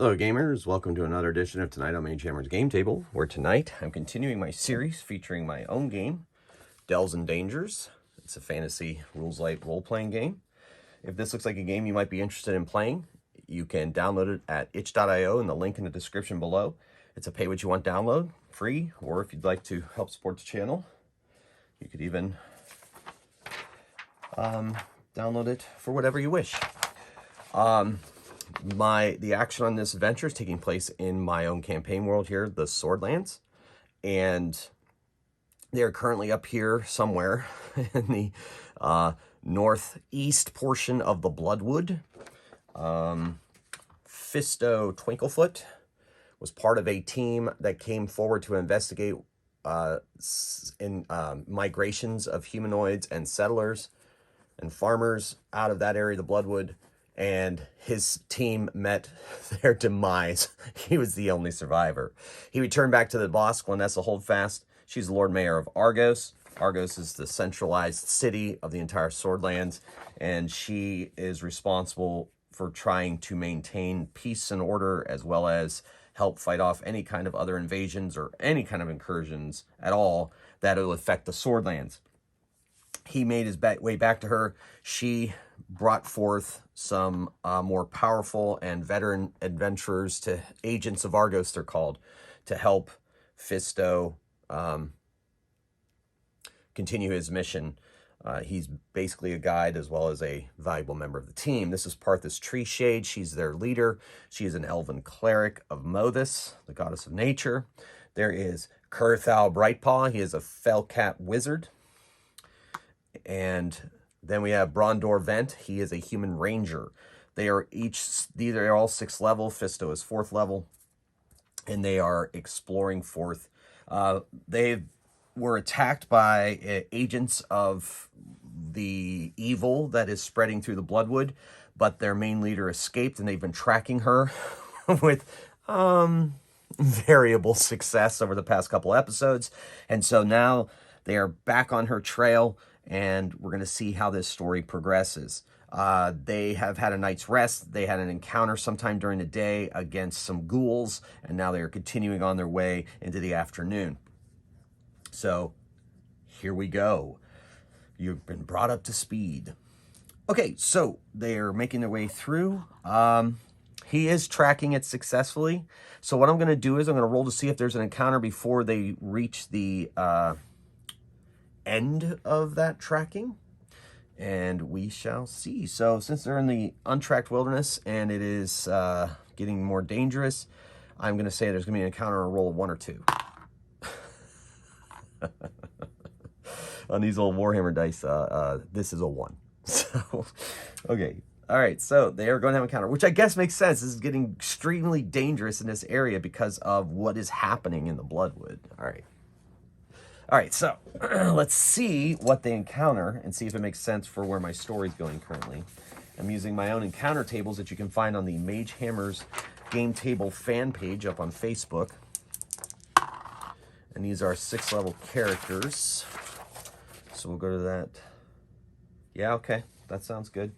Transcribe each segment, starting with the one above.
Hello gamers, welcome to another edition of Tonight on Mage Hammer's Game Table, where tonight I'm continuing my series featuring my own game, Delves and Dangers. It's a fantasy rules-light role-playing game. If this looks like a game you might be interested in playing, you can download it at itch.io in the link in the description below. It's a pay-what-you-want download, free, or if you'd like to help support the channel, you could even download it for whatever you wish. The action on this adventure is taking place in my own campaign world here, the Swordlands, and they are currently up here somewhere in the northeast portion of the Bloodwood. Fisto Twinklefoot was part of a team that came forward to investigate migrations of humanoids and settlers and farmers out of that area of the Bloodwood. And his team met their demise. He was the only survivor. He returned back to the boss, Glenessa Holdfast. She's the Lord Mayor of Argos. Argos is the centralized city of the entire Swordlands, and she is responsible for trying to maintain peace and order, as well as help fight off any kind of other invasions or any kind of incursions at all that will affect the Swordlands. He made his way back to her. She brought forth some more powerful and veteran adventurers, to agents of Argos they're called, to help Fisto continue his mission. He's basically a guide as well as a valuable member of the team. This is Parthis Treeshade. She's their leader. She is an elven cleric of Mothis, the goddess of nature. There is Kurthal Brightpaw. He is a Fellcat wizard. And then we have Brondor Vent. He is a human ranger. These are all 6th level. Fisto is 4th level. And they are exploring forth. They were attacked by agents of the evil that is spreading through the Bloodwood, but their main leader escaped, and they've been tracking her with variable success over the past couple episodes. And so now they are back on her trail, and we're going to see how this story progresses. They have had a night's rest. They had an encounter sometime during the day against some ghouls, and now they are continuing on their way into the afternoon. So here we go. You've been brought up to speed. Okay, so they're making their way through. He is tracking it successfully. So what I'm going to do is I'm going to roll to see if there's an encounter before they reach the end of that tracking, and we shall see. So since they're in the untracked wilderness and it is getting more dangerous, I'm going to say there's going to be an encounter on a roll of 1 or 2. On these old Warhammer dice, this is a 1. So, okay. All right, so they are going to have an encounter, which I guess makes sense. This is getting extremely dangerous in this area because of what is happening in the Bloodwood. All right, so let's see what they encounter and see if it makes sense for where my story's going currently. I'm using my own encounter tables that you can find on the Mage Hammer's Game Table fan page up on Facebook. And these are 6th level characters. So we'll go to that. Yeah, okay, that sounds good.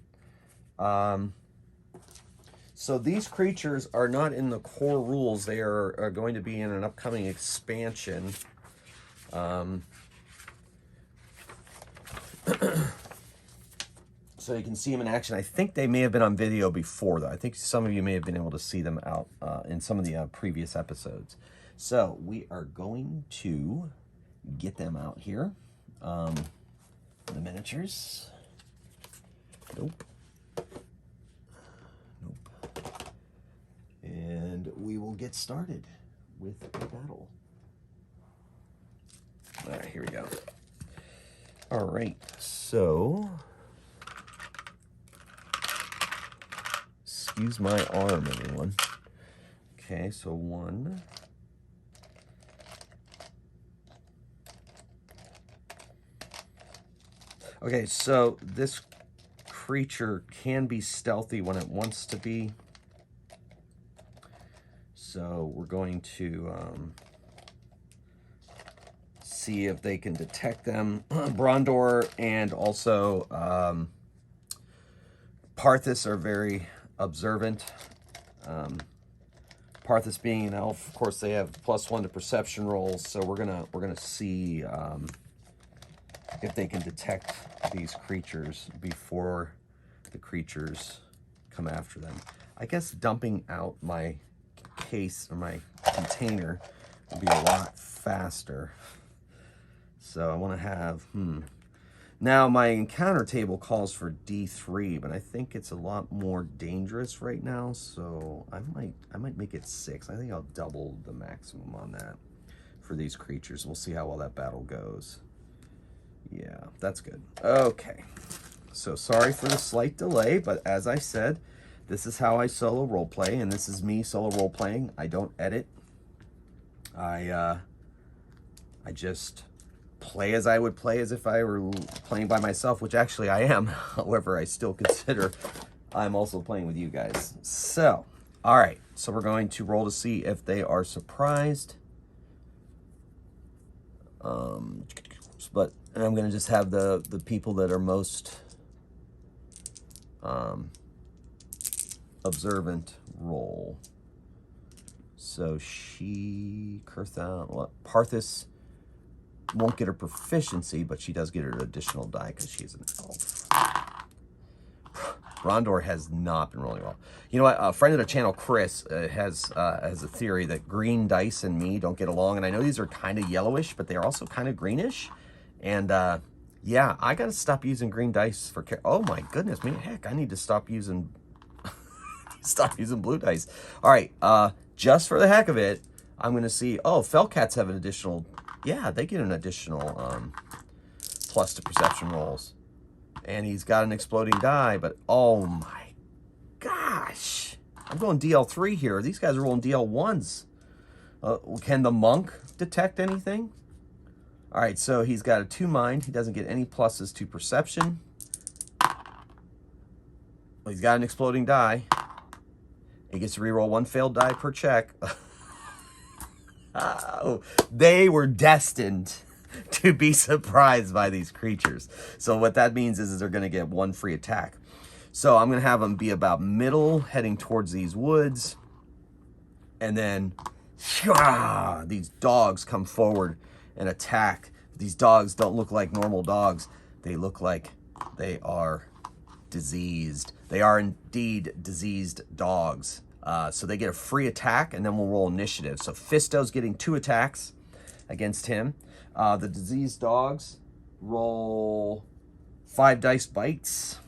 So these creatures are not in the core rules. They are going to be in an upcoming expansion. So you can see them in action. I think they may have been on video before, though. I think some of you may have been able to see them out in some of the previous episodes. So we are going to get them out here. The miniatures. Nope. And we will get started with the battle. All right, here we go. All right, so excuse my arm, everyone. Okay, so 1. Okay, so this creature can be stealthy when it wants to be. So we're going to see if they can detect them. Brondor and also Parthis are very observant. Parthas being an elf, of course, they have +1 to perception rolls, so we're gonna see if they can detect these creatures before the creatures come after them. I guess dumping out my case or my container would be a lot faster. So I want to have, Now my encounter table calls for D3, but I think it's a lot more dangerous right now, so I might make it 6. I think I'll double the maximum on that for these creatures. We'll see how well that battle goes. Yeah, that's good. Okay. So sorry for the slight delay, but as I said, this is how I solo roleplay, and this is me solo roleplaying. I don't edit. I just play as I would play as if I were playing by myself, which actually I am. However, I still consider I'm also playing with you guys. So, all right. So we're going to roll to see if they are surprised. But I'm going to just have the people that are most observant roll. So Parthas won't get her proficiency, but she does get her additional die because she's an elf. Brondor has not been rolling well. You know what? A friend of the channel, Chris, has a theory that green dice and me don't get along. And I know these are kind of yellowish, but they're also kind of greenish. And yeah, I got to stop using green dice for care. Oh my goodness, man, heck, I need to stop using blue dice. All right, just for the heck of it, I'm going to see. Oh, Fellcats have an additional. Yeah, they get an additional plus to perception rolls. And he's got an exploding die, but oh my gosh. I'm going DL3 here. These guys are rolling DL1s. Can the monk detect anything? All right, so he's got a 2 mind. He doesn't get any pluses to perception. Well, he's got an exploding die. He gets to reroll 1 failed die per check. Oh, they were destined to be surprised by these creatures. So what that means is they're going to get 1 free attack. So I'm going to have them be about middle, heading towards these woods. And then these dogs come forward and attack. These dogs don't look like normal dogs. They look like they are diseased. They are indeed diseased dogs. So they get a free attack, and then we'll roll initiative. So Fisto's getting 2 attacks against him. The diseased dogs roll 5 dice bites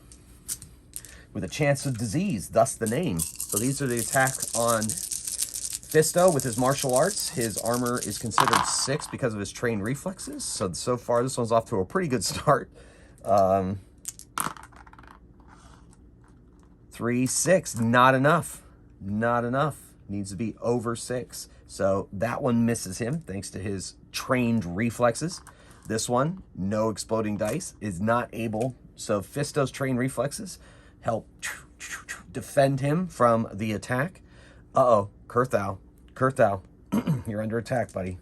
with a chance of disease, thus the name. So these are the attacks on Fisto with his martial arts. His armor is considered 6 because of his trained reflexes. So far, this one's off to a pretty good start. 3, 6, not enough. Not enough. Needs to be over 6. So that one misses him thanks to his trained reflexes. This one, no exploding dice, is not able. So Fisto's trained reflexes help defend him from the attack. Uh-oh, Kurthau, you're under attack, buddy.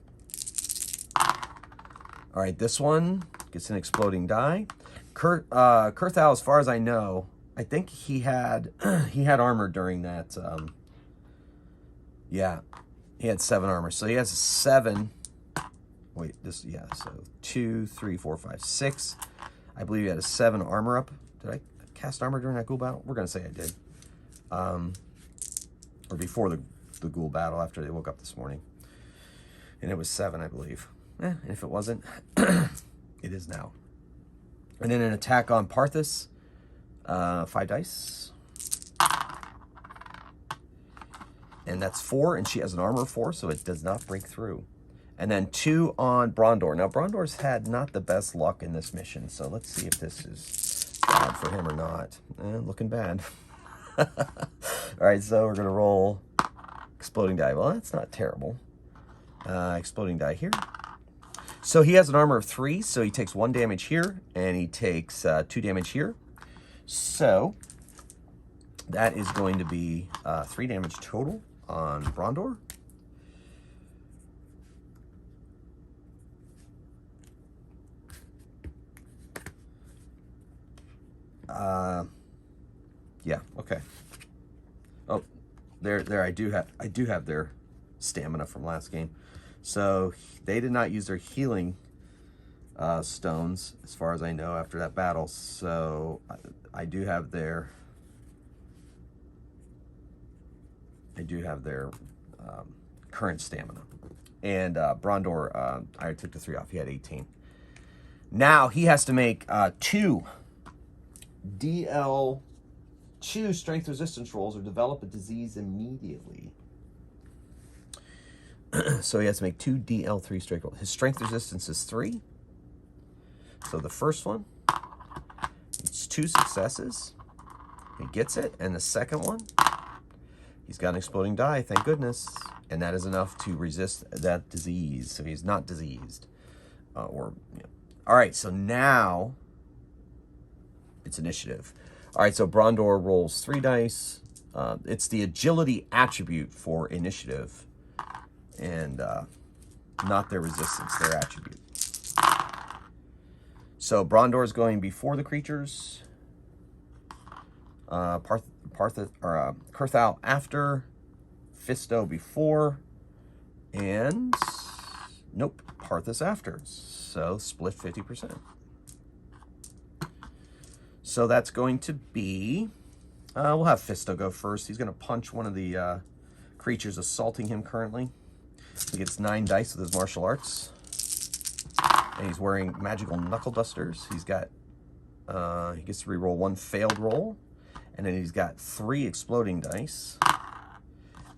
All right, this one gets an exploding die. Kurthau, as far as I know, I think he had armor during that. Yeah, he had 7 armor. So he has a 7. Wait, so 2, 3, 4, 5, 6. I believe he had a 7 armor up. Did I cast armor during that ghoul battle? We're going to say I did. Or before the ghoul battle after they woke up this morning. And it was 7, I believe. And if it wasn't, it is now. And then an attack on Parthas. 5 dice. And that's 4, and she has an armor of 4, so it does not break through. And then 2 on Brondor. Now, Brondor's had not the best luck in this mission, so let's see if this is bad for him or not. Looking bad. All right, so we're going to roll exploding die. Well, that's not terrible. Exploding die here. So he has an armor of 3, so he takes 1 damage here, and he takes 2 damage here. So that is going to be 3 damage total on Brondor. Yeah, okay. Oh, there I do have their stamina from last game. So they did not use their healing stones, as far as I know, after that battle. So I do have their current stamina. And Brondor, I took the 3 off. He had 18. Now he has to make 2 DL2 strength resistance rolls or develop a disease immediately. So he has to make 2 DL3 strength rolls. His strength resistance is 3. So the first one, it's 2 successes. He gets it. And the second one, he's got an exploding die, thank goodness. And that is enough to resist that disease. So he's not diseased. All right, so now it's initiative. All right, so Brondor rolls 3 dice. It's the agility attribute for initiative and not their resistance, their attribute. So Brondor is going before the creatures. Kurthal after. Fisto before. And nope, Parthas after. So split 50%. So that's going to be, we'll have Fisto go first. He's going to punch one of the creatures assaulting him currently. He gets 9 dice with his martial arts. And he's wearing magical knuckle dusters. He's got, he gets to reroll 1 failed roll. And then he's got 3 exploding dice.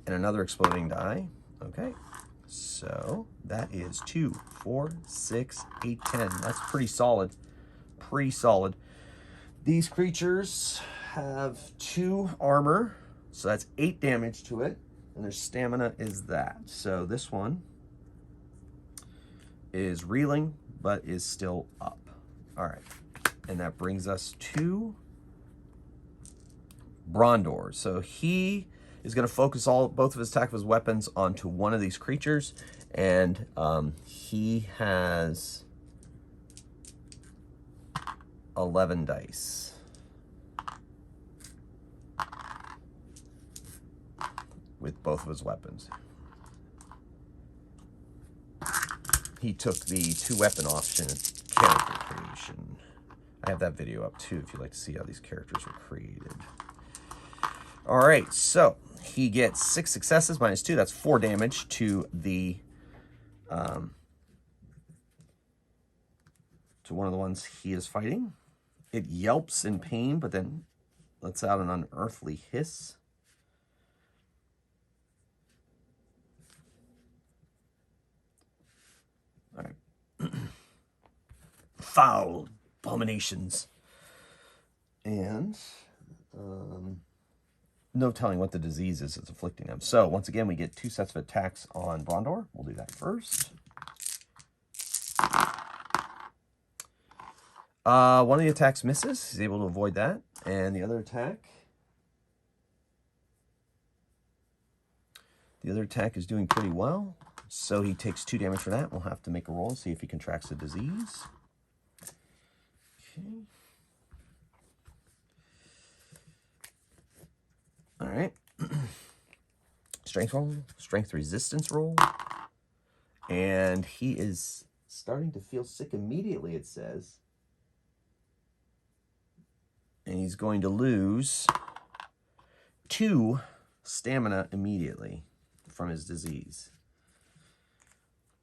And another exploding die. Okay. So that is 2, 4, 6, 8, 10. That's pretty solid. Pretty solid. These creatures have 2 armor. So that's 8 damage to it. And their stamina is that. So this one is reeling, but is still up. All right. And that brings us to Brondor. So he is going to focus both of his attack of his weapons onto one of these creatures. And he has 11 dice. With both of his weapons. He took the 2-weapon option at character creation. I have that video up too if you'd like to see how these characters were created. All right, so he gets 6 successes minus 2. That's 4 damage to the to one of the ones he is fighting. It yelps in pain, but then lets out an unearthly hiss. All right. Foul abominations. And no telling what the disease is that's afflicting them. So once again, we get 2 sets of attacks on Brondor. We'll do that first. One of the attacks misses. He's able to avoid that. And the other attack is doing pretty well. So he takes 2 damage for that. We'll have to make a roll and see if he contracts the disease. Okay. All right. Strength roll, strength resistance roll. And he is starting to feel sick immediately, it says. And he's going to lose 2 stamina immediately from his disease.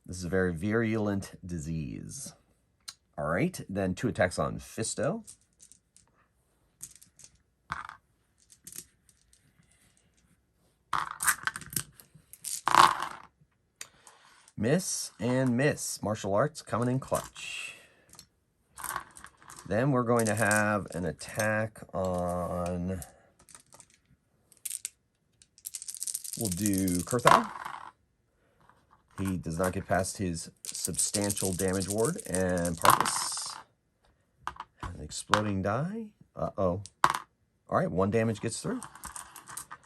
This is a very virulent disease. All right, then 2 attacks on Fisto. Miss and miss. Martial arts coming in clutch. Then we're going to have an attack on, we'll do Kurthal. He does not get past his substantial damage ward. And Parthas. An exploding die. Uh-oh. All right, 1 damage gets through.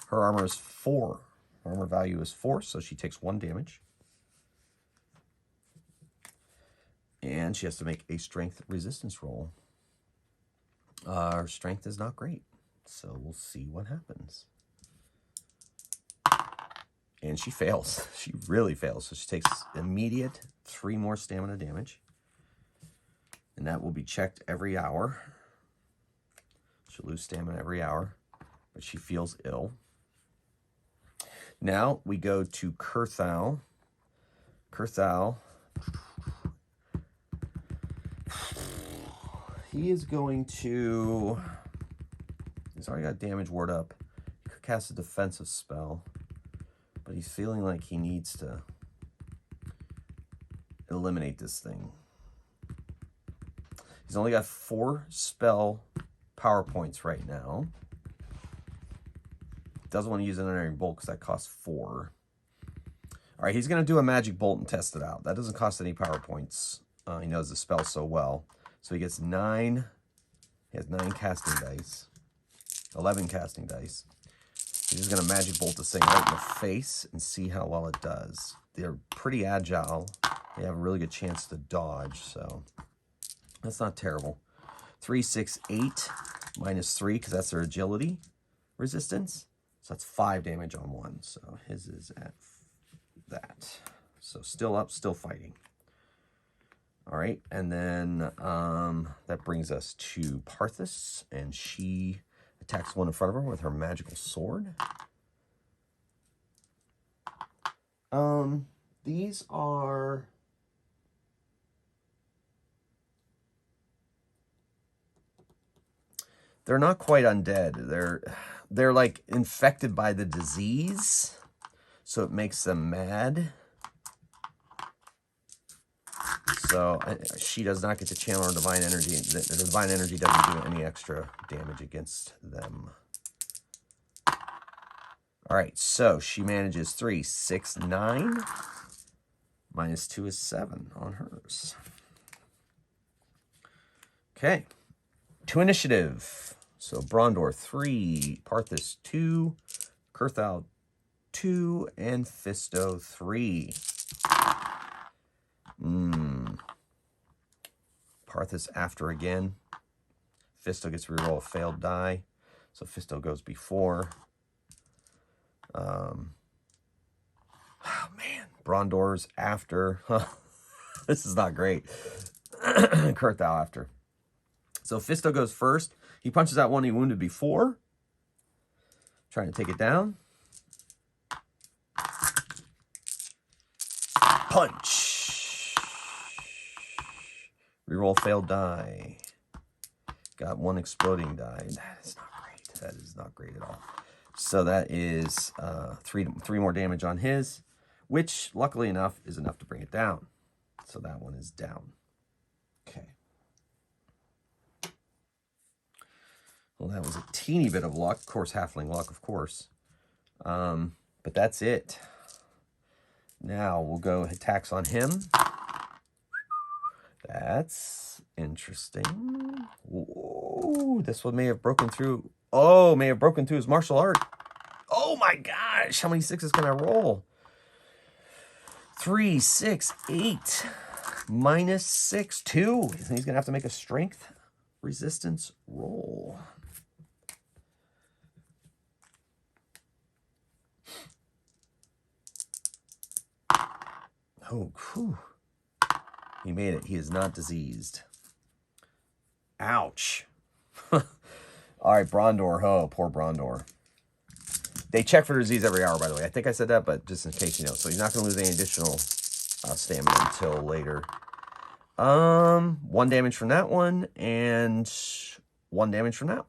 Her armor is 4. Her armor value is 4, so she takes 1 damage. And she has to make a strength resistance roll. Her strength is not great, so we'll see what happens. And she fails. She really fails. So she takes immediate 3 more stamina damage. And that will be checked every hour. She'll lose stamina every hour, but she feels ill. Now we go to Kurthal. Kurthal. He is going to... He's already got damage ward up. He could cast a defensive spell, but he's feeling like he needs to eliminate this thing. He's only got 4 spell power points right now. Doesn't want to use an Unerring Bolt because that costs 4. All right, he's going to do a Magic Bolt and test it out. That doesn't cost any power points. He knows the spell so well. So he gets 9. He has 9 casting dice. 11 casting dice. He's just going to Magic Bolt this thing right in the face and see how well it does. They're pretty agile. They have a really good chance to dodge, so that's not terrible. 3, 6, 8, minus 3, because that's their agility resistance. So that's 5 damage on one. So his is at that. So still up, still fighting. All right, and then that brings us to Parthis, and she attacks one in front of her with her magical sword. These are... They're not quite undead. They're like infected by the disease, so it makes them mad. So she does not get to channel her divine energy. The divine energy doesn't do any extra damage against them. All right, so she manages 3, 6, 9. Minus 2 is 7 on hers. Okay, to initiative. So Brondor 3, Parthis 2, Kurthal 2, and Fisto 3. Parthis after again. Fisto gets to reroll a failed die. So Fisto goes before. Oh man, Brondor's after. This is not great. Kurthal after. So Fisto goes first. He punches out one he wounded before. Trying to take it down. Punch. Reroll failed die. Got 1 exploding die. That is not great. That is not great at all. So that is 3 more damage on his, which luckily enough is enough to bring it down. So that one is down. Okay. Well, that was a teeny bit of luck. Of course, halfling luck, of course. But that's it. Now we'll go attacks on him. That's interesting. Ooh, this one may have broken through. Oh, may have broken through his martial art. Oh my gosh, how many 6s can I roll? 3, 6, 8, minus 6, 2. He's going to have to make a strength resistance roll. Oh, whew. He made it. He is not diseased. Ouch. All right, Brondor. Oh, poor Brondor. They check for disease every hour, by the way. I think I said that, but just in case you know. So he's not going to lose any additional stamina until later. 1 damage from that one, and 1 damage from that.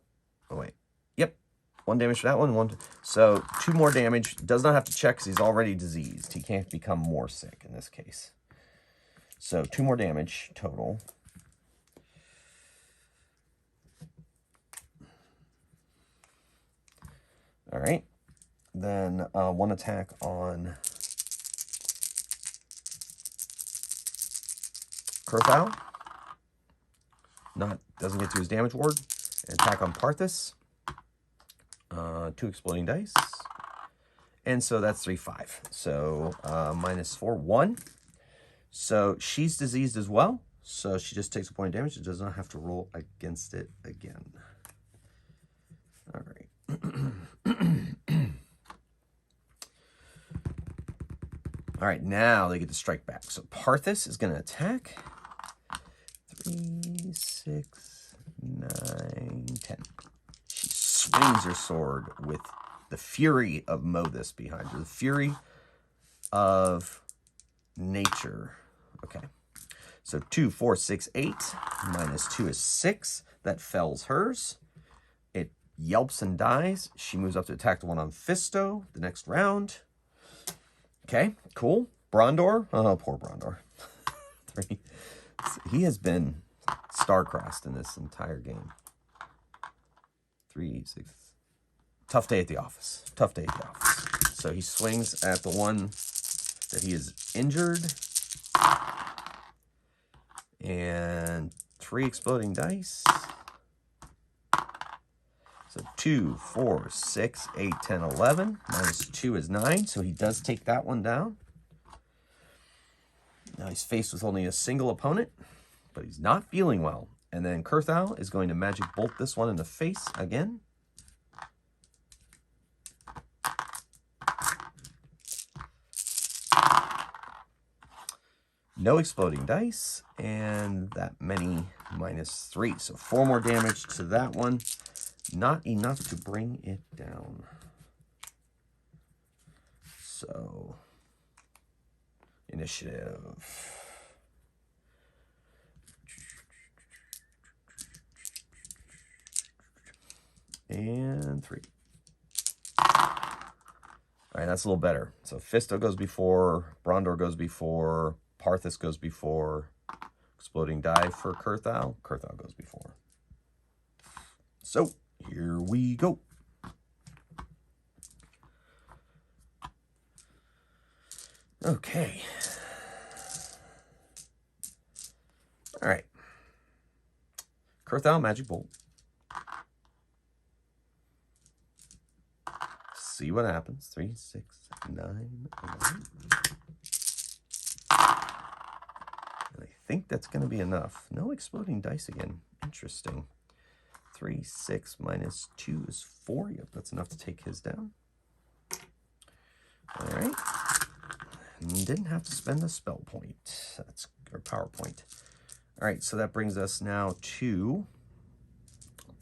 Oh, wait. Yep. 1 damage from that one. So 2 more damage. Does not have to check because he's already diseased. He can't become more sick in this case. So 2 more damage total. All right. Then 1 attack on Kurthal. Doesn't get to his damage ward. An attack on Parthis. 2 exploding dice. And so that's 3, 5. So minus 4, 1. So she's diseased as well. So she just takes a point of damage. She does not have to roll against it again. All right. All right, now they get to strike back. So Parthis is going to attack. 3, 6, 9, 10. She swings her sword with the fury of Mothis behind her. The fury of nature. Okay. So 2, 4, 6, 8. Minus 2 is 6. That fells hers. It yelps and dies. She moves up to attack the one on Fisto the next round. Okay, cool. Brondor. Oh, poor Brondor. 3. He has been star-crossed in this entire game. 3, 6. Tough day at the office. Tough day at the office. So he swings at the one that he is injured. And 3 exploding dice. So 2, 4, 6, 8, 10, 11. Minus 2 is 9. So he does take that one down. Now he's faced with only a single opponent, but he's not feeling well. And then Kurthal is going to magic bolt this one in the face again. No exploding dice, and that many minus 3. So 4 more damage to that one. Not enough to bring it down. So, initiative. And 3. All right, that's a little better. So Fisto goes before, Brondor goes before, Parthis goes before, exploding die for Kurthal. Kurthal goes before. So here we go. Okay. All right. Kurthal, magic bolt. See what happens. 3, 6, 9, 11. And I think that's going to be enough. No exploding dice again. Interesting. 3, 6 minus 2 is 4. Yep, that's enough to take his down. All right. And didn't have to spend a spell point. That's or power point. All right, so that brings us now to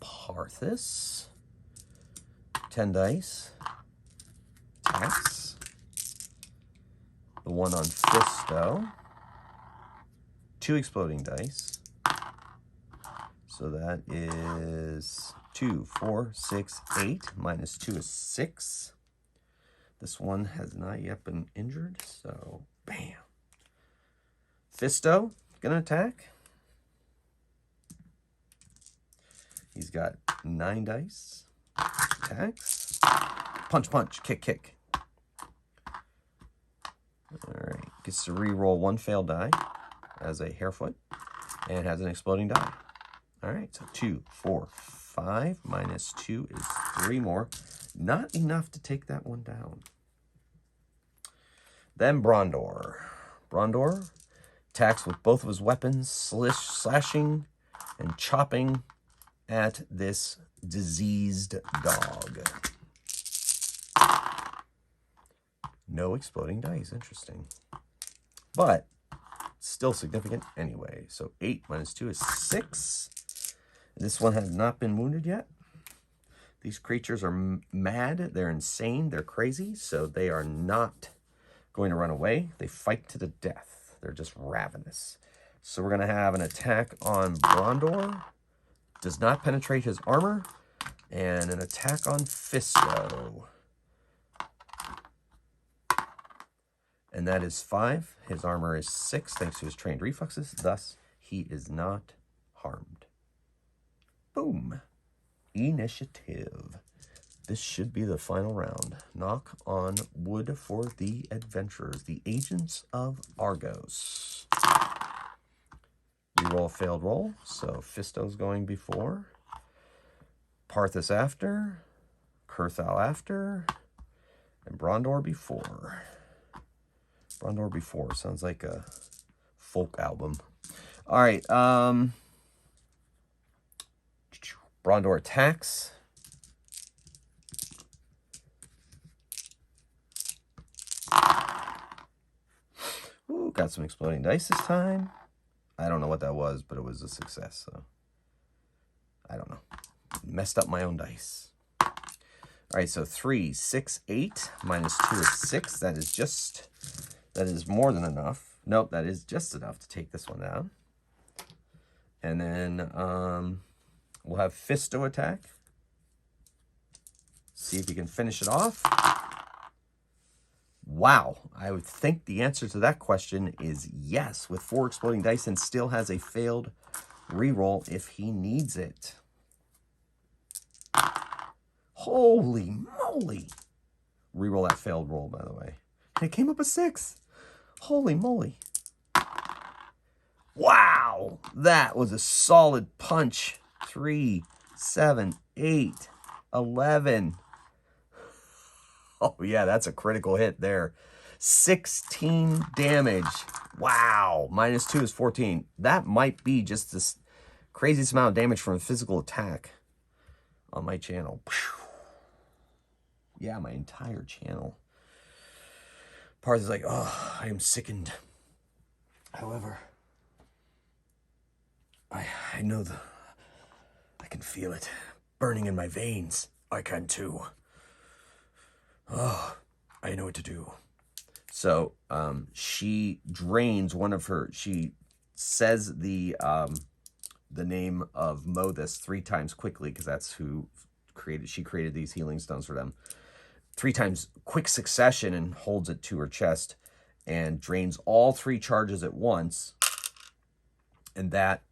Parthis. 10 dice. Tax. The one on Fisto. 2 exploding dice. So that is 2, 4, 6, 8. Minus 2 is 6. This one has not yet been injured, so bam. Fisto gonna attack. He's got 9 dice. Attacks. Punch, punch, kick, kick. All right, gets to re-roll 1 failed die as a hairfoot and has an exploding die. All right, so 2, 4, 5 minus 2 is 3 more. Not enough to take that one down. Then Brondor. Brondor attacks with both of his weapons, slashing and chopping at this diseased dog. No exploding dice, interesting. But still significant anyway. So 8 minus 2 is 6. This one has not been wounded yet. These creatures are mad, they're insane, they're crazy, so they are not going to run away. They fight to the death. They're just ravenous. So we're going to have an attack on Brondor. Does not penetrate his armor. And an attack on Fisto. And that is 5. His armor is 6 thanks to his trained reflexes. Thus, he is not harmed. Boom. Initiative. This should be the final round. Knock on wood for the adventurers, the agents of Argos. Reroll a failed roll. So Fisto's going before. Parthis after. Kurthal after. And Brondor before. Brondor before. Sounds like a folk album. All right. Brondor attacks. got some exploding dice this time. I don't know what that was, but it was a success, so I don't know. Messed up my own dice. All right, so 3, 6, 8, minus 2 is 6. That is more than enough. Nope, that is just enough to take this one down. And then we'll have Fisto attack. See if you can finish it off. Wow, I would think the answer to that question is yes, with 4 exploding dice, and still has a failed reroll if he needs it. Holy moly. Reroll that failed roll, by the way. It came up a 6. Holy moly. Wow, that was a solid punch. 3, 7, 8, 11. Oh, yeah, that's a critical hit there. 16 damage. Wow. Minus 2 is 14. That might be just this craziest amount of damage from a physical attack on my channel. Yeah, my entire channel. Parth is like, oh, I am sickened. However, I know I can feel it burning in my veins. I can too. Oh, I know what to do. So she drains one of her, she says the name of Mothus 3 times quickly, because that's who she created these healing stones for them. 3 times quick succession, and holds it to her chest and drains all 3 charges at once. And that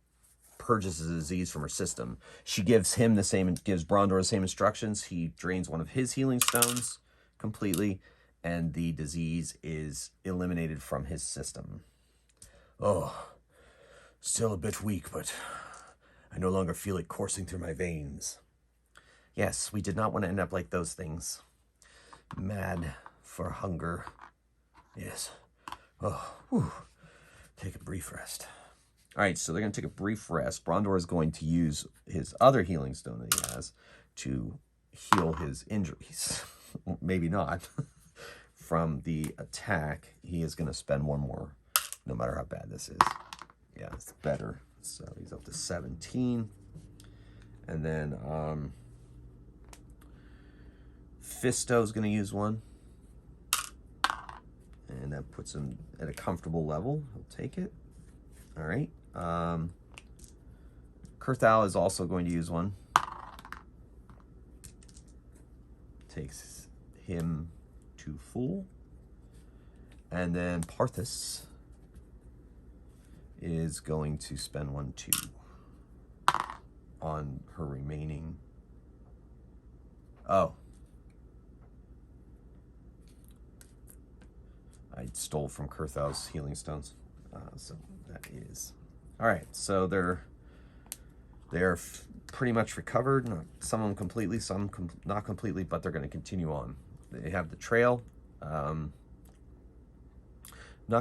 purges the disease from her system. She gives him gives Brondor the same instructions. He drains one of his healing stones completely, and the disease is eliminated from his system. Oh, still a bit weak, but I no longer feel it coursing through my veins. Yes, we did not want to end up like those things. Mad for hunger. Yes. Oh, whew. Take a brief rest. All right, so they're going to take a brief rest. Brondor is going to use his other healing stone that he has to heal his injuries. Maybe not. From the attack, he is going to spend 1 more, no matter how bad this is. Yeah, it's better. So he's up to 17. And then Fisto's going to use 1. And that puts him at a comfortable level. He'll take it. All right. Kurthal is also going to use 1. Takes him to full. And then Parthus is going to spend 1 too on her remaining. Oh. I stole from Kurthal's healing stones. So that is. All right, so they're pretty much recovered. Some of them completely, some not completely, but they're going to continue on. They have the trail. Not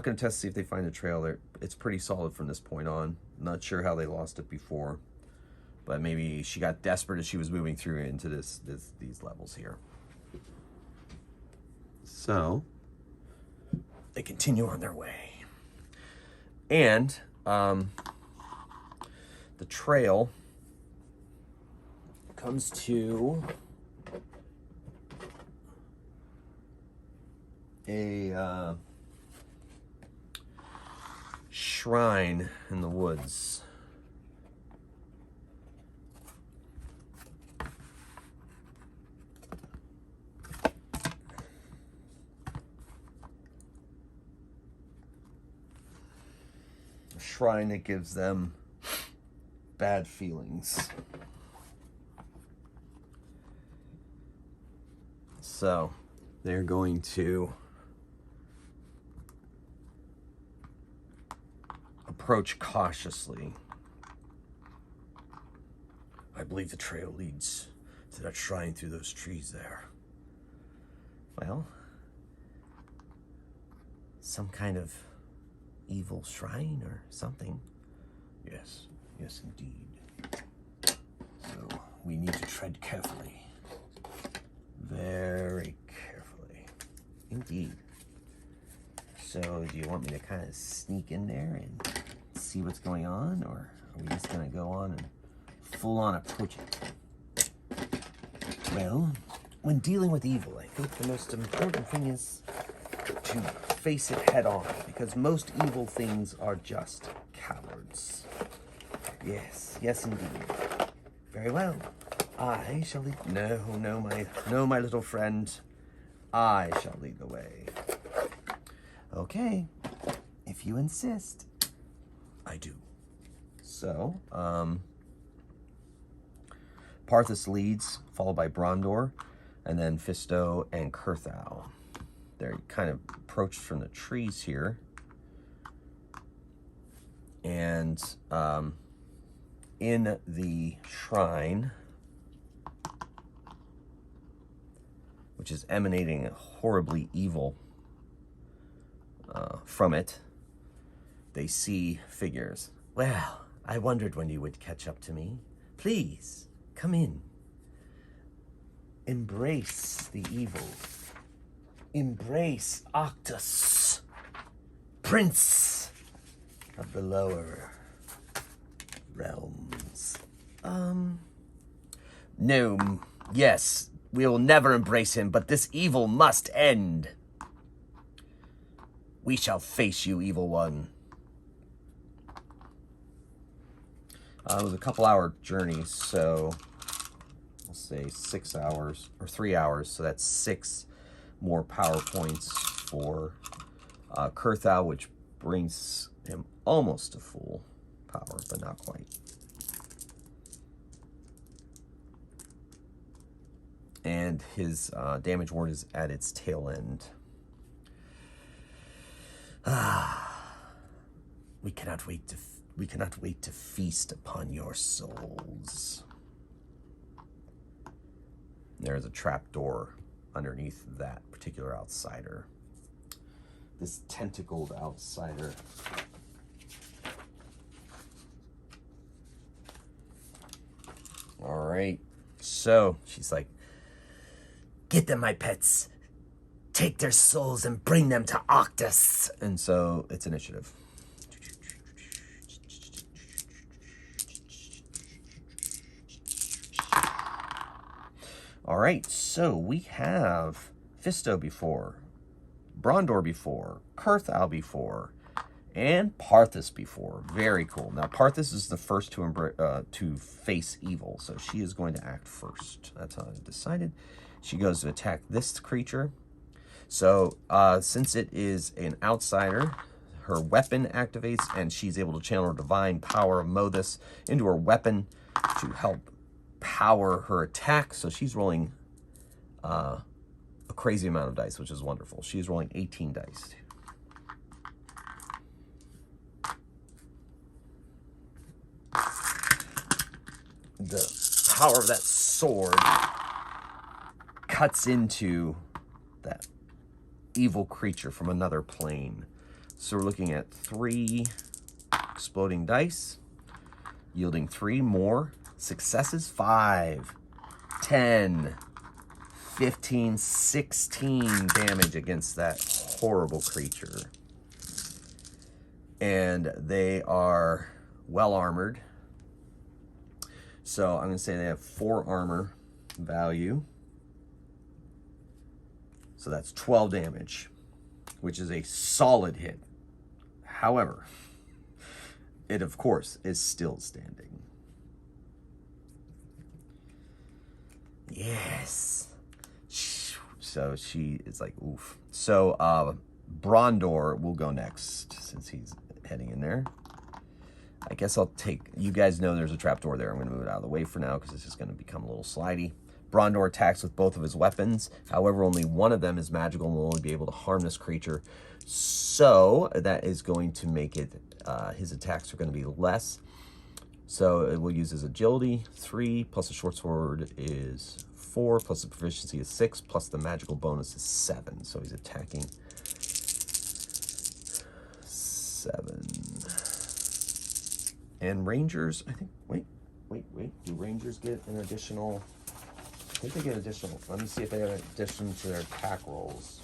going to test to see if they find the trail. It's pretty solid from this point on. Not sure how they lost it before, but maybe she got desperate as she was moving through into these levels here. So they continue on their way. And the trail comes to a shrine in the woods. A shrine that gives them bad feelings. So they're going to approach cautiously. I believe the trail leads to that shrine through those trees there. Well, some kind of evil shrine or something. Yes, yes indeed. So we need to tread carefully. Very carefully. Indeed. So do you want me to kind of sneak in there and see what's going on, or are we just going to go on and full on approach it? Well, when dealing with evil, I think the most important thing is to face it head on, because most evil things are just cowards. Yes, yes indeed. Very well. I shall lead. No, my little friend. I shall lead the way. Okay, if you insist. I do. So, Parthas leads, followed by Brondor, and then Fisto and Kurthal. They're kind of approached from the trees here. And in the shrine, which is emanating horribly evil from it, they see figures. Well, I wondered when you would catch up to me. Please, come in. Embrace the evil. Embrace Occus, Prince of the lower realms. No, yes, we will never embrace him, but this evil must end. We shall face you, evil one. It was a couple-hour journey, so we'll say 6 hours, or 3 hours, so that's 6 more power points for Kurthal, which brings him almost to full power, but not quite. And his damage ward is at its tail end. We cannot wait to feast upon your souls. There's a trapdoor underneath that particular outsider. This tentacled outsider. All right. So she's like, get them, my pets. Take their souls and bring them to Occus. And so it's initiative. All right, so we have Fisto before, Brondor before, Kurthal before, and Parthas before. Very cool. Now, Parthas is the first to face evil, so she is going to act first. That's how I decided. She goes to attack this creature. So, since it is an outsider, her weapon activates, and she's able to channel her divine power of Mothis into her weapon to help power her attack. So she's rolling a crazy amount of dice, which is wonderful. She's rolling 18 dice. The power of that sword cuts into that evil creature from another plane. So we're looking at 3 exploding dice, yielding 3 more successes. 5, 10, 15, 16 damage against that horrible creature. And they are well armored. So I'm going to say they have 4 armor value. So that's 12 damage, which is a solid hit. However, it of course is still standing. Yes. So she is like, oof. So Brondor will go next since he's heading in there. I guess I'll take, you guys know there's a trapdoor there. I'm going to move it out of the way for now because it's just going to become a little slidey. Brondor attacks with both of his weapons. However, only one of them is magical and will only be able to harm this creature. So that is going to make it, his attacks are going to be less. So it will use his agility, 3, plus the short sword is 4, plus the proficiency is 6, plus the magical bonus is 7. So he's attacking 7. And Rangers, I think, wait. Do Rangers get an additional? I think they get additional. Let me see if they have an addition to their attack rolls.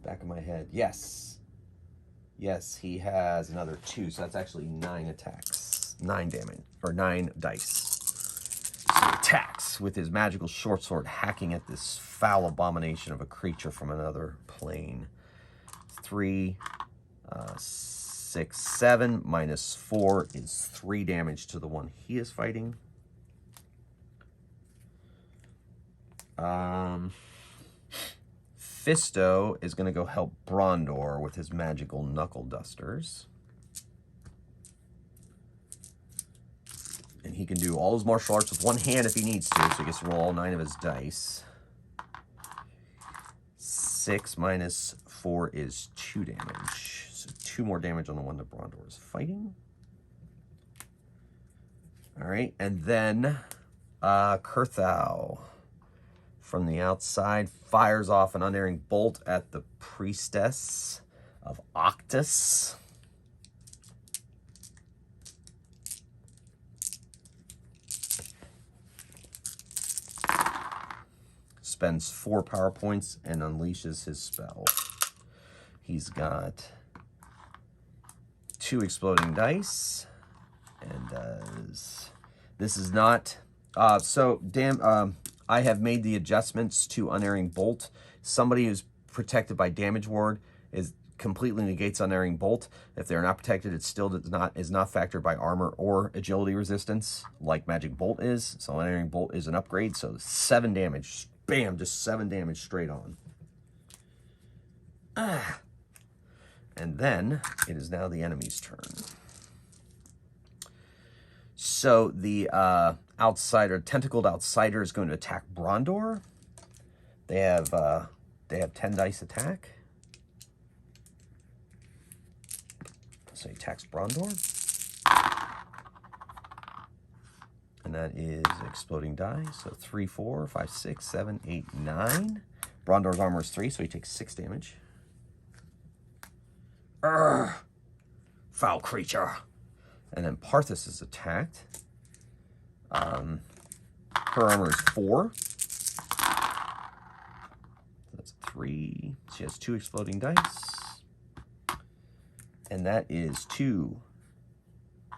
Back of my head. Yes. Yes, he has another 2, so that's actually 9 attacks. 9 damage, or 9 dice. So he attacks with his magical short sword, hacking at this foul abomination of a creature from another plane. 3, 6, 7, minus 4 is 3 damage to the one he is fighting. Fisto is going to go help Brondor with his magical knuckle dusters. And he can do all his martial arts with one hand if he needs to, so he gets to roll all 9 of his dice. 6 minus 4 is 2 damage. So 2 more damage on the one that Brondor is fighting. All right, and then Kurthau from the outside fires off an unerring bolt at the priestess of Occus. Spends 4 power points and unleashes his spell. He's got 2 exploding dice and does. This is not. I have made the adjustments to Unerring Bolt. Somebody who's protected by Damage Ward completely negates Unerring Bolt. If they're not protected, it still is not factored by armor or agility resistance like Magic Bolt is. So Unerring Bolt is an upgrade. So 7 damage. Bam, just 7 damage straight on. And then it is now the enemy's turn. So the tentacled outsider is going to attack Brondor. They have 10 dice attack. So he attacks Brondor. And that is exploding die. So 3, 4, 5, 6, 7, 8, 9. Brondor's armor is 3, so he takes 6 damage. Urgh! Foul creature. And then Parthis is attacked. Her armor is 4. That's 3. She has 2 exploding dice. And that is 2,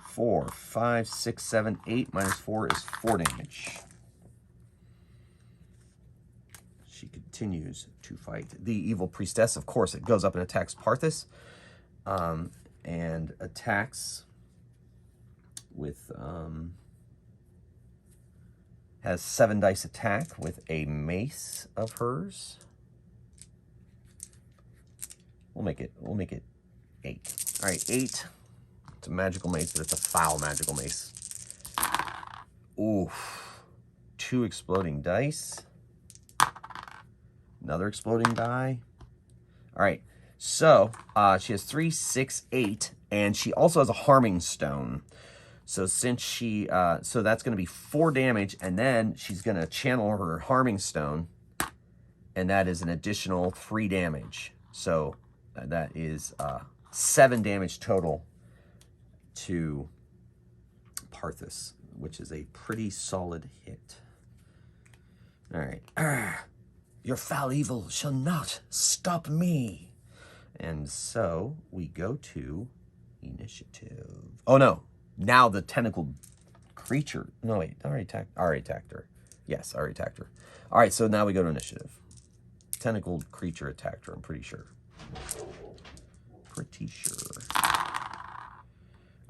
4, 5, 6, 7, 8. Minus 4 is 4 damage. She continues to fight the evil priestess. Of course, it goes up and attacks Parthis. And attacks with has 7 dice attack with a mace of hers. We'll make it 8. All right, 8. It's a magical mace, but it's a foul magical mace. Oof. 2 exploding dice. Another exploding die. All right. So she has 3, 6, 8, and she also has a harming stone. So since she, so that's going to be 4 damage, and then she's going to channel her harming stone, and that is an additional 3 damage. So that is 7 damage total to Parthis, which is a pretty solid hit. All right. Your foul evil shall not stop me. And so we go to initiative. Oh, no. Now the tentacled creature. No, wait. I already attacked her. Yes, I already attacked her. All right, so now we go to initiative. Tentacled creature attacked her, I'm pretty sure.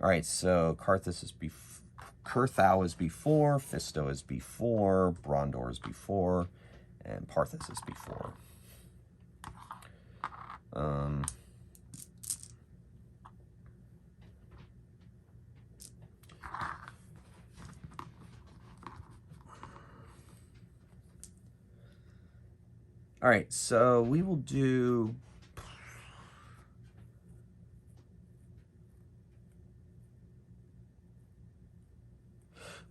All right, so Kurthau is before, Fisto is before, Brondor is before, and Parthis is before. All right, so we will do...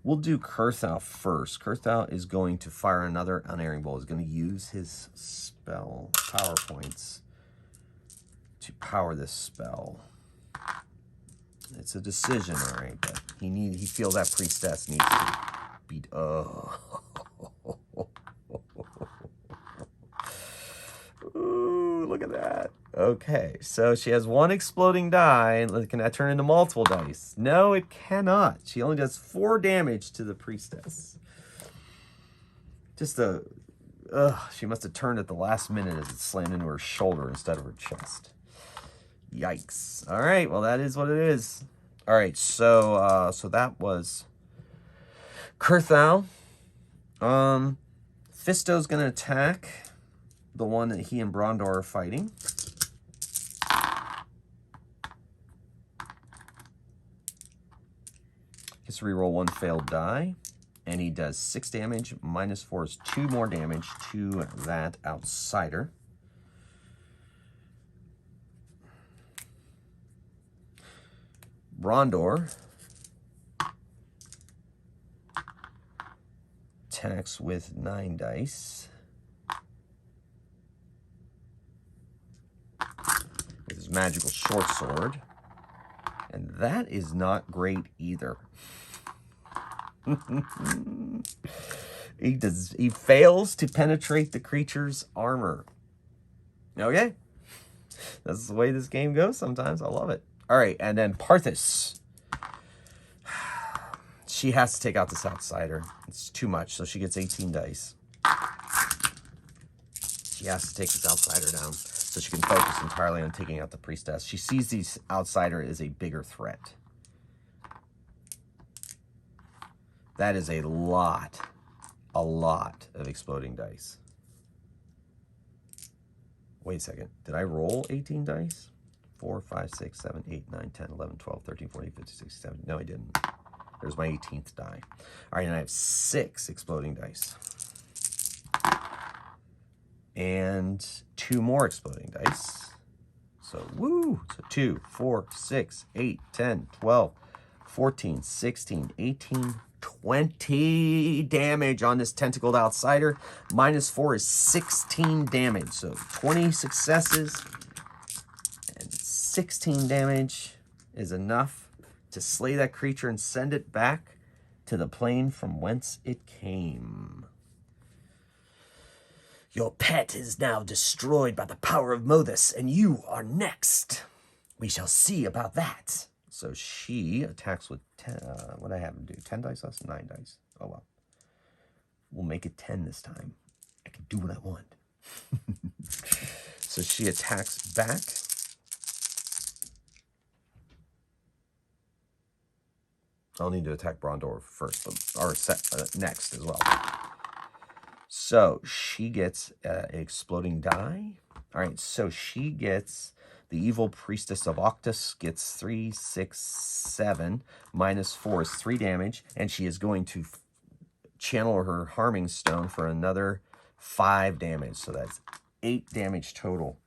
We'll do Kurthau first. Kurthau is going to fire another unerring bolt. He's going to use his spell power points to power this spell. It's a decision, all right, but he feels that priestess needs to beat. Ooh, look at that. Okay, so she has one exploding die. Can that turn into multiple dice? No, it cannot. She only does 4 damage to the priestess. Just a... she must have turned at the last minute as it slammed into her shoulder instead of her chest. Yikes. All right, well, that is what it is. All right, so so that was Kurthal. Fisto's going to attack the one that he and Brondor are fighting. Gets to reroll 1 failed die. And he does 6 damage. -4 is 2 more damage to that outsider. Brondor attacks with 9 dice. With his magical short sword. And that is not great either. He fails to penetrate the creature's armor. Okay. That's the way this game goes sometimes. I love it. All right, and then Parthis. She has to take out this outsider. It's too much, so she gets 18 dice. She has to take this outsider down so she can focus entirely on taking out the priestess. She sees this outsider as a bigger threat. That is a lot of exploding dice. Wait a second. Did I roll 18 dice? 4, 5, 6, 7, 8, 9, 10, 11, 12, 13, 14, 15, 16, 17. No, I didn't. There's my 18th die. All right, and I have 6 exploding dice. And 2 more exploding dice. So, woo! So 2, 4, 6, 8, 10, 12, 14, 16, 18, 20 damage on this tentacled outsider. -4 is 16 damage. So 20 successes and 16 damage is enough to slay that creature and send it back to the plane from whence it came. Your pet is now destroyed by the power of Mothus, and you are next. We shall see about that. So she attacks with 10. What do I have to do? 10 dice less? 9 dice. Oh, well. We'll make it 10 this time. I can do what I want. So she attacks back. I'll need to attack Brondor first, or next as well. So she gets an exploding die. All right, so she gets... The evil priestess of Occus gets 3, 6, 7. -4 is 3 damage. And she is going to channel her harming stone for another 5 damage. So that's 8 damage total.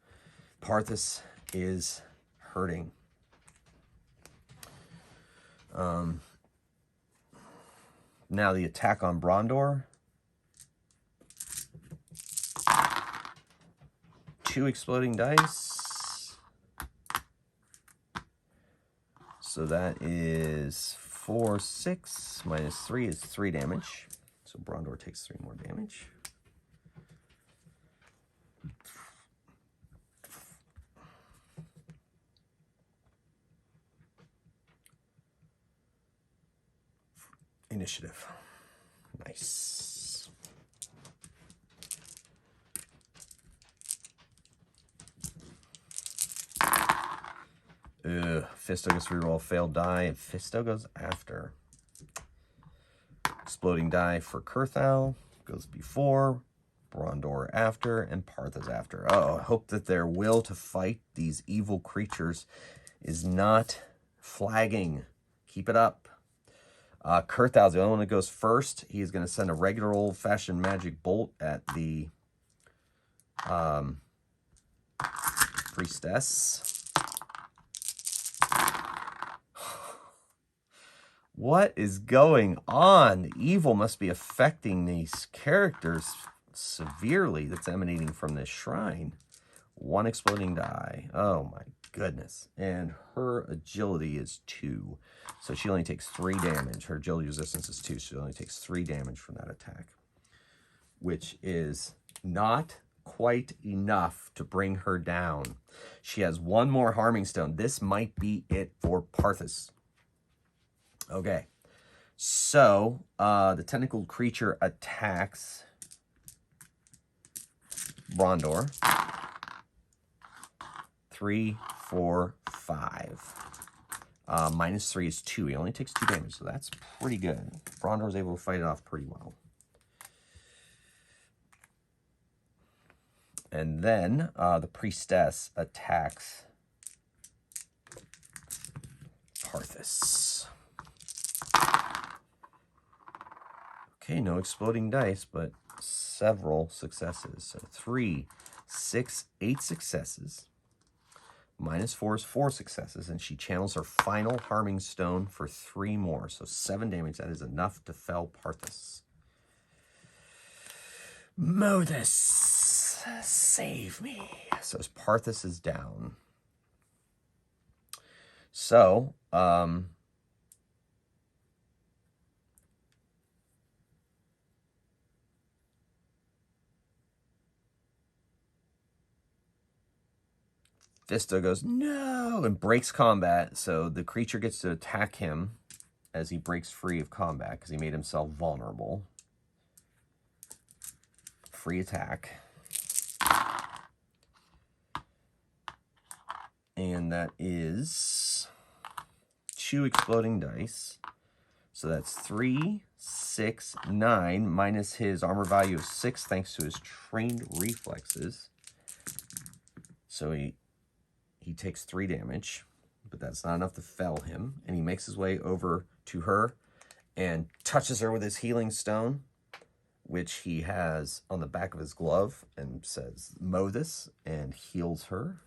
Parthis is hurting. Now the attack on Brondor. 2 exploding dice. So that is 4, 6, -3 is 3 damage. So Brondor takes 3 more damage. Initiative. Nice. Fisto gets reroll failed die, and Fisto goes after. Exploding die for Kurthal goes before, Brondor after, and Parthis after. Oh, I hope that their will to fight these evil creatures is not flagging. Keep it up. Kurthal's the only one that goes first. He's going to send a regular old-fashioned magic bolt at the priestess. What is going on? The evil must be affecting these characters severely that's emanating from this shrine. 1 exploding die. Oh my goodness. And her agility is 2. So she only takes 3 damage. Her agility resistance is 2. So she only takes 3 damage from that attack. Which is not quite enough to bring her down. She has one more harming stone. This might be it for Parthis. Okay. So, the tentacled creature attacks Brondor. 3, 4, 5. -3 is 2. He only takes 2 damage, so that's pretty good. Brondor is able to fight it off pretty well. And then the priestess attacks Parthis. Okay, no exploding dice, but several successes. So 3, 6, 8 successes. -4 is 4 successes, and she channels her final harming stone for 3 more. So 7 damage. That is enough to fell Parthis. Modus, save me. So Parthis is down. So, Fisto goes, no, and breaks combat. So the creature gets to attack him as he breaks free of combat because he made himself vulnerable. Free attack. And that is 2 exploding dice. So that's 3, 6, 9, minus his armor value of 6 thanks to his trained reflexes. So he takes 3 damage, but that's not enough to fell him. And he makes his way over to her and touches her with his healing stone, which he has on the back of his glove, and says, mow this, and heals her.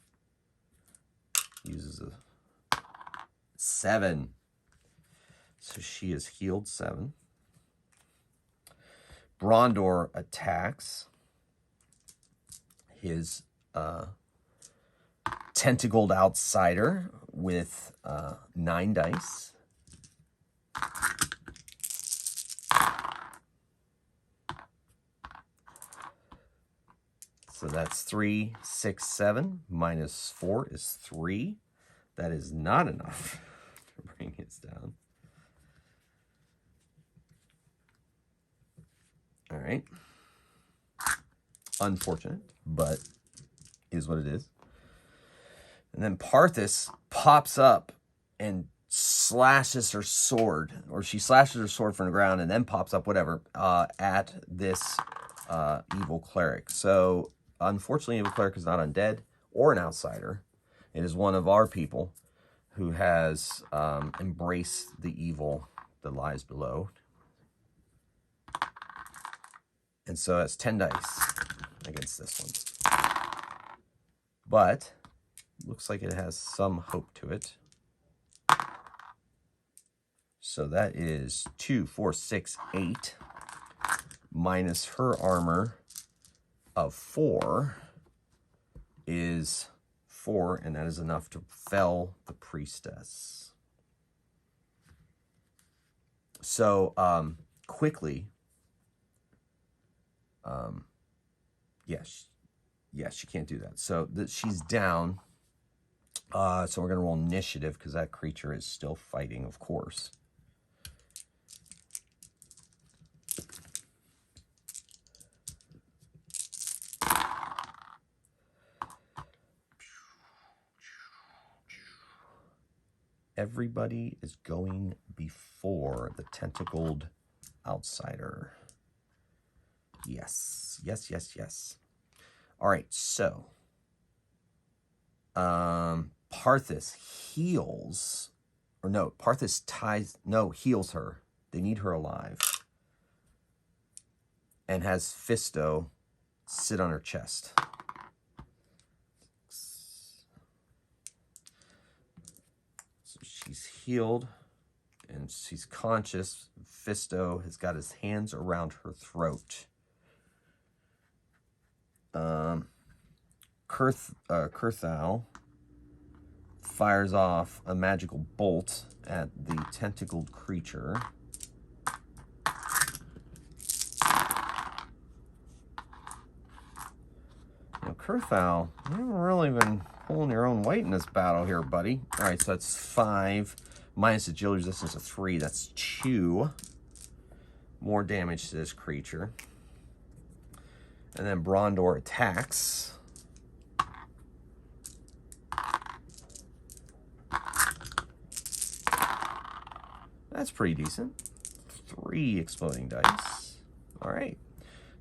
Uses a 7. So she is healed 7. Brondor attacks his tentacled outsider with 9 dice. So that's 3, 6, 7. -4 is 3. That is not enough to bring it down. All right. Unfortunate, but is what it is. And then Parthis pops up and slashes her sword, or she slashes her sword from the ground and then pops up, whatever, at this evil cleric. So, unfortunately, evil cleric is not undead or an outsider. It is one of our people who has embraced the evil that lies below. And so that's 10 dice against this one. But looks like it has some hope to it. So that is 2, 4, 6, 8 minus her armor of 4 is 4, and that is enough to fell the priestess. So quickly, yes, she can't do that. So she's down. So we're going to roll initiative because that creature is still fighting, of course. Everybody is going before the tentacled outsider. Yes, yes, yes, yes. All right, so Parthis heals, or no, Parthis heals her. They need her alive. And has Fisto sit on her chest. So she's healed and she's conscious. Fisto has got his hands around her throat. Kurthal fires off a magical bolt at the tentacled creature. Kurthal, you haven't really been pulling your own weight in this battle here, buddy. All right, so that's 5 minus agility resistance of 3. That's 2 more damage to this creature. And then Brondor attacks. That's pretty decent. 3 exploding dice. All right.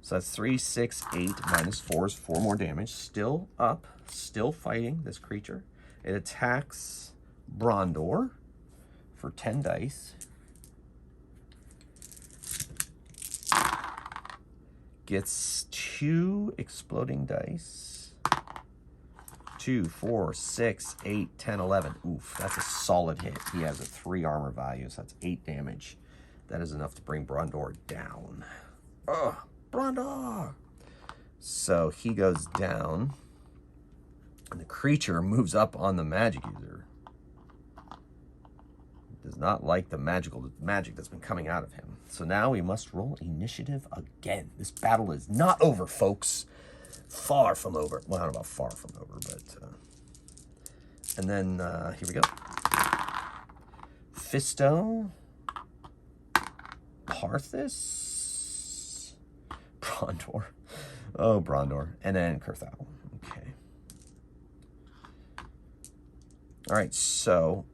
So that's 3, 6, 8, minus 4 is 4 more damage. Still up, still fighting this creature. It attacks Brondor for 10 dice. Gets 2 exploding dice. 2, 4, 6, 8, 10, 11. Oof, that's a solid hit. He has a 3 armor value, so that's 8 damage. That is enough to bring Brondor down. Ugh, Brondor! So he goes down, and the creature moves up on the magic user. Does not like the magic that's been coming out of him. So now we must roll initiative again. This battle is not over, folks. Far from over. Well, I don't know about far from over, but... and then, here we go. Fisto. Parthis. Brondor. Oh, Brondor. And then Kurthal. Okay. All right, so...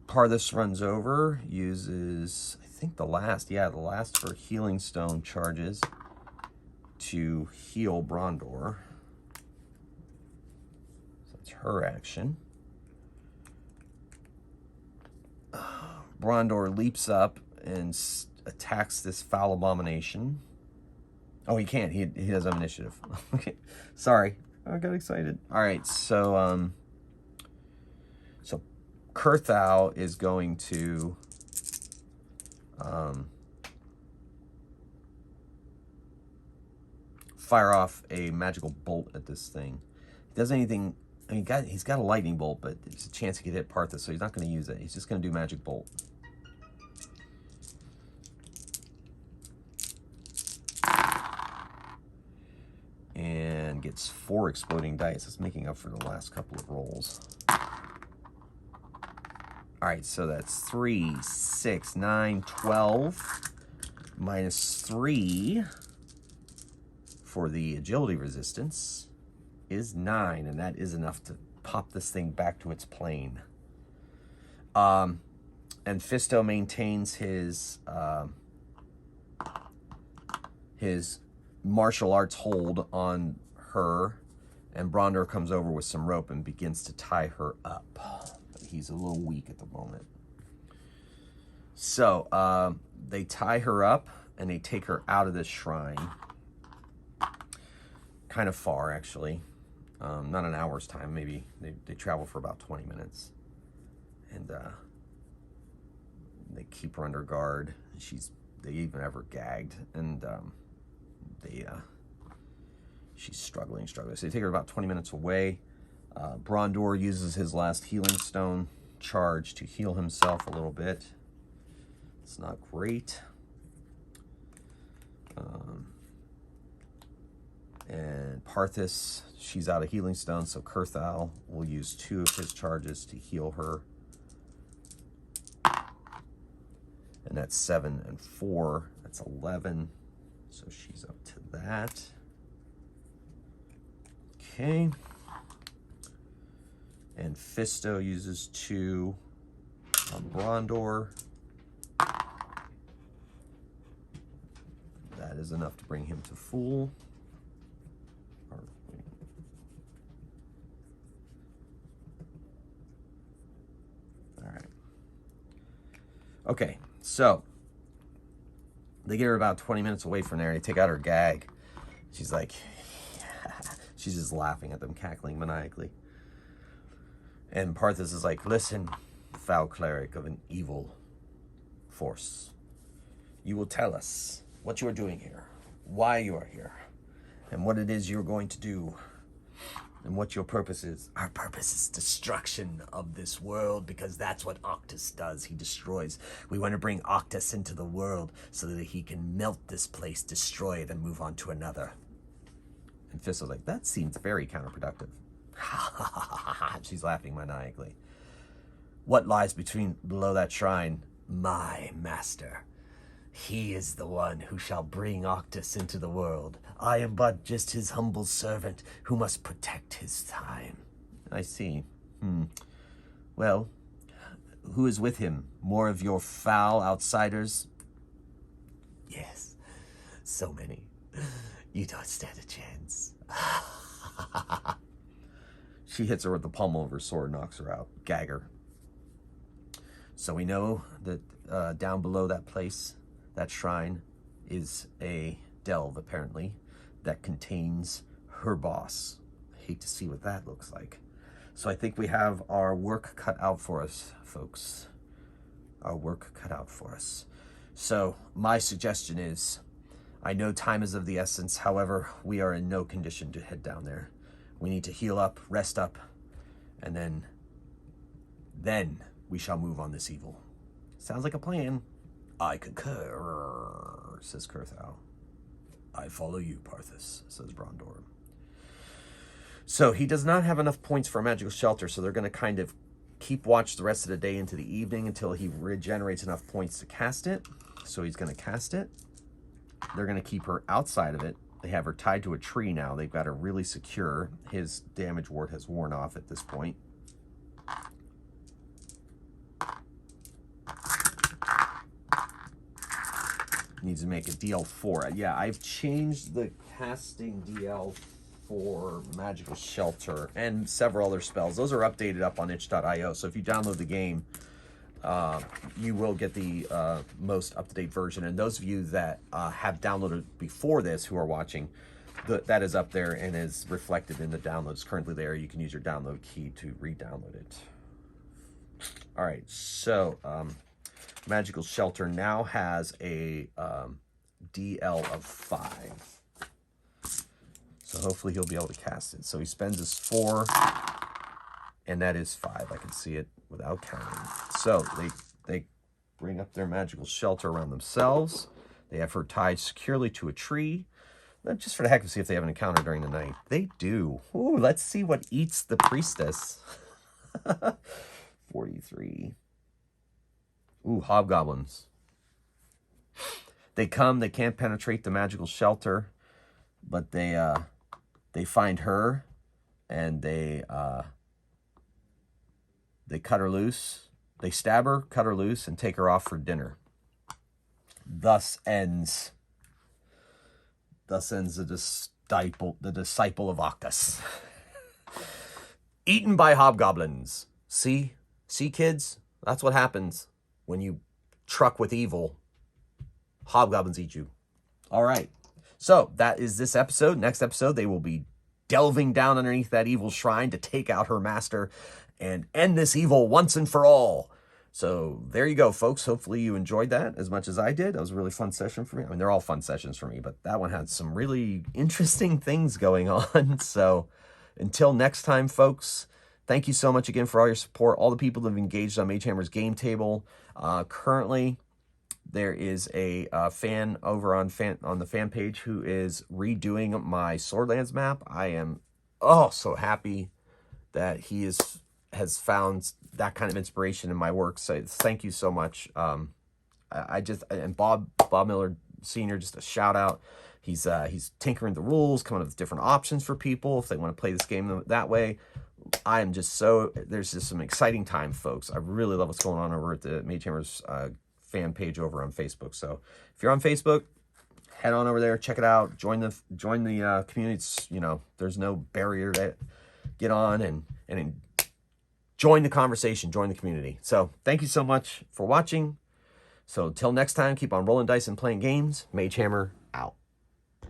Parthis runs over, uses, I think the last for healing stone charges to heal Brondor. So that's her action. Brondor leaps up and attacks this foul abomination. Oh, he can't. He doesn't have initiative. Okay, sorry, I got excited. All right, so Kurthal is going to fire off a magical bolt at this thing. He does anything. I mean, he's got a lightning bolt, but there's a chance he could hit Parthis, so he's not going to use it. He's just going to do magic bolt. And gets 4 exploding dice. It's making up for the last couple of rolls. All right, so that's 3, 6, 9, 12, minus 3 for the agility resistance is 9, and that is enough to pop this thing back to its plane. And Fisto maintains his martial arts hold on her, and Brondor comes over with some rope and begins to tie her up. He's a little weak at the moment. So they tie her up and they take her out of this shrine. Kind of far, actually. Not an hour's time. Maybe they travel for about 20 minutes. And they keep her under guard. They even have her gagged. And she's struggling. So they take her about 20 minutes away. Brondor uses his last healing stone charge to heal himself a little bit. It's not great. And Parthis, she's out of healing stone, so Kurthal will use 2 of his charges to heal her. And that's 7 and 4. That's 11. So she's up to that. Okay. And Fisto uses 2 on Brondor. That is enough to bring him to full. All right. Okay, so they get her about 20 minutes away from there. They take out her gag. She's like, she's just laughing at them, cackling maniacally. And Parthis is like, listen, foul cleric of an evil force. You will tell us what you are doing here, why you are here, and what it is you're going to do. And what your purpose is? Our purpose is destruction of this world, because that's what Occus does. He destroys. We want to bring Occus into the world so that he can melt this place, destroy it, and move on to another. And Fisk was like, that seems very counterproductive. She's laughing maniacally. What lies below that shrine? My master. He is the one who shall bring Occus into the world. I am but just his humble servant who must protect his time. I see. Well, who is with him? More of your foul outsiders? Yes, so many. You don't stand a chance. She hits her with the pommel of her sword, knocks her out. Gag her. So we know that down below that place, that shrine, is a delve, apparently, that contains her boss. I hate to see what that looks like. So I think we have our work cut out for us, folks. Our work cut out for us. So my suggestion is, I know time is of the essence. However, we are in no condition to head down there. We need to heal up, rest up, and then we shall move on this evil. Sounds like a plan. I concur, says Kurthau. I follow you, Parthus, says Brondor. So he does not have enough points for a magical shelter, so they're going to kind of keep watch the rest of the day into the evening until he regenerates enough points to cast it. So he's going to cast it. They're going to keep her outside of it. They have her tied to a tree now. They've got her really secure. His damage ward has worn off at this point. Needs to make a DL4. Yeah, I've changed the casting DL for Magical Shelter and several other spells. Those are updated up on itch.io. So if you download the game, you will get the most up-to-date version. And those of you that have downloaded before this who are watching, that is up there and is reflected in the downloads currently there. You can use your download key to re-download it. All right, so Magical Shelter now has a DL of 5. So hopefully he'll be able to cast it. So he spends his 4, and that is 5. I can see it without counting. So they bring up their Magical Shelter around themselves. They have her tied securely to a tree. Just for the heck of it, see if they have an encounter during the night. They do. Ooh, let's see what eats the priestess. 43. Ooh, hobgoblins. They come, they can't penetrate the Magical Shelter, but they find her, and they cut her loose. They stab her, cut her loose, and take her off for dinner. Thus ends the disciple of Occus. Eaten by hobgoblins. See, kids? That's what happens when you truck with evil. Hobgoblins eat you. All right. So that is this episode. Next episode, they will be delving down underneath that evil shrine to take out her master and end this evil once and for all. So there you go, folks. Hopefully you enjoyed that as much as I did. That was a really fun session for me. I mean, they're all fun sessions for me, but that one had some really interesting things going on. So until next time, folks, thank you so much again for all your support. All the people that have engaged on Mage Hammer's game table. Currently, there is a fan over on the fan page who is redoing my Swordlands map. I am so happy that he has found that kind of inspiration in my work. So thank you so much. And Bob Miller Sr., just a shout out. He's tinkering the rules, coming up with different options for people if they want to play this game that way. I am just there's just some exciting time, folks. I really love what's going on over at the Mage Hammer's fan page over on Facebook. So if you're on Facebook, head on over there, check it out, join the community. It's, there's no barrier to get on and join the conversation, join the community. So thank you so much for watching. So till next time, keep on rolling dice and playing games. Mage Hammer out.